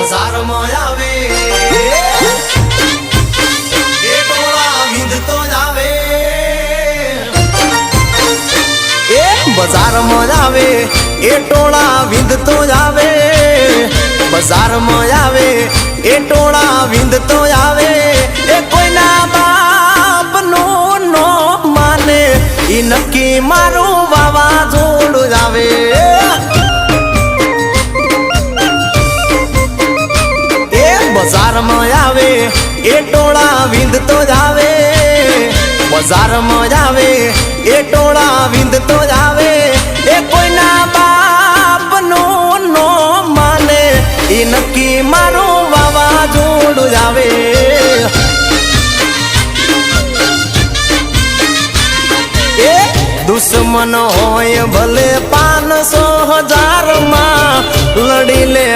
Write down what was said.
બજારમાં આવે એ ટોળા વિંધતો જ આવે એ બજારમાં આવે એ ટોળા વિંધતો જ આવે બજારમાં આવે એ ટોળા વિંધતો જ આવે એ કોઈના બાપનું નો માને ઈ નક્કી મારું વાવાઝોડું જ આવે બજારમાં આવે એ ટોળા વિંધતો જ આવે બજારમાં આવે એ ટોળા વિંધતો જ આવે એ કોઈના બાપનું નો માને એ નક્કી મારું વાવાઝોડું જ આવે એ દુશ્મન હોય ભલે 500,000 માં લડી લે